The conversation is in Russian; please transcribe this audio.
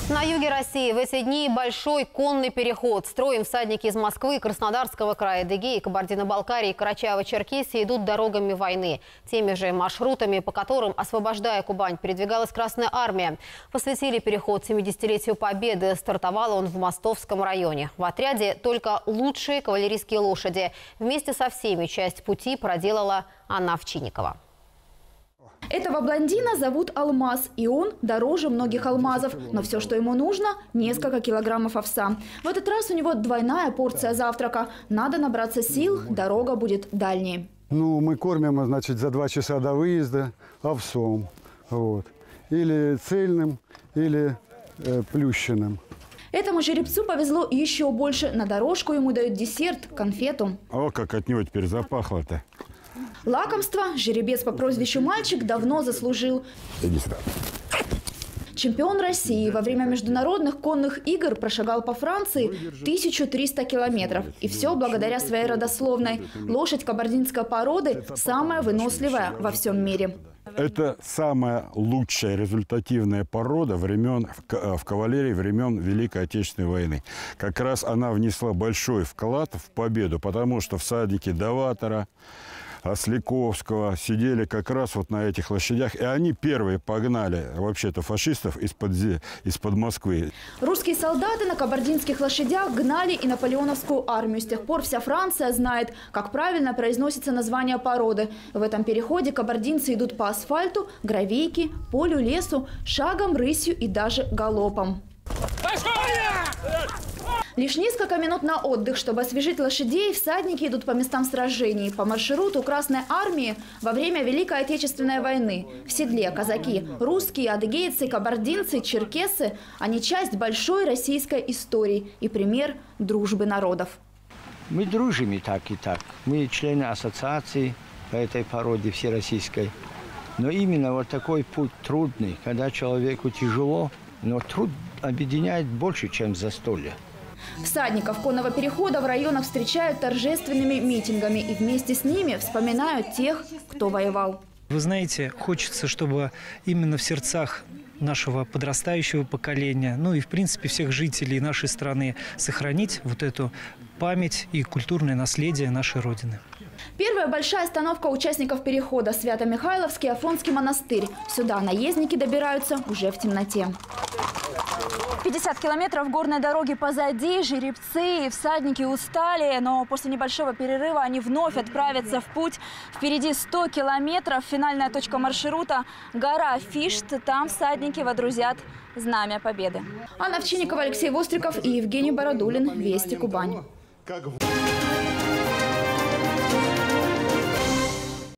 На юге России в эти дни большой конный переход. Строем всадники из Москвы, Краснодарского края, Адыгеи, Кабардино-Балкарии и Карачаево-Черкесии идут дорогами войны. Теми же маршрутами, по которым, освобождая Кубань, передвигалась Красная Армия. Посвятили переход 70-летию Победы. Стартовал он в Мостовском районе. В отряде только лучшие кавалерийские лошади. Вместе со всеми часть пути проделала Анна Овчинникова. Этого блондина зовут Алмаз, и он дороже многих алмазов. Но все, что ему нужно – несколько килограммов овса. В этот раз у него двойная порция завтрака. Надо набраться сил, дорога будет дальней. Ну, мы кормим, значит, за 2 часа до выезда овсом. Вот. Или цельным, или плющенным. Этому жеребцу повезло еще больше. На дорожку ему дают десерт, конфету. О, как от него теперь запахло-то. Лакомство жеребец по прозвищу «Мальчик» давно заслужил. Иди сюда. Чемпион России во время международных конных игр прошагал по Франции 1300 километров. И все благодаря своей родословной. Лошадь кабардинской породы самая выносливая во всем мире. Это самая лучшая результативная порода в кавалерии времен Великой Отечественной войны. Как раз она внесла большой вклад в победу, потому что всадники Даватора, Осляковского сидели как раз вот на этих лошадях. И они первые погнали вообще-то фашистов из-под Москвы. Русские солдаты на кабардинских лошадях гнали и наполеоновскую армию. С тех пор вся Франция знает, как правильно произносится название породы. В этом переходе кабардинцы идут по асфальту, гравийке, полю, лесу, шагом, рысью и даже галопом. Лишь несколько минут на отдых, чтобы освежить лошадей, всадники идут по местам сражений, по маршруту Красной Армии во время Великой Отечественной войны. В седле казаки – русские, адыгейцы, кабардинцы, черкесы. Они часть большой российской истории и пример дружбы народов. Мы дружим и так, и так. Мы члены ассоциации по этой породе всероссийской. Но именно вот такой путь трудный, когда человеку тяжело, но труд объединяет больше, чем застолье. Всадников конного перехода в районах встречают торжественными митингами и вместе с ними вспоминают тех, кто воевал. Вы знаете, хочется, чтобы именно в сердцах нашего подрастающего поколения, ну и в принципе всех жителей нашей страны сохранить вот эту память и культурное наследие нашей Родины. Первая большая остановка участников перехода – Свято-Михайловский Афонский монастырь. Сюда наездники добираются уже в темноте. 50 километров горной дороги позади, жеребцы и всадники устали, но после небольшого перерыва они вновь отправятся в путь. Впереди 100 километров, финальная точка маршрута – гора Фишт. Там всадники водрузят знамя Победы. Анна Овчинникова, Алексей Востриков и Евгений Бородулин. Вести, Кубань.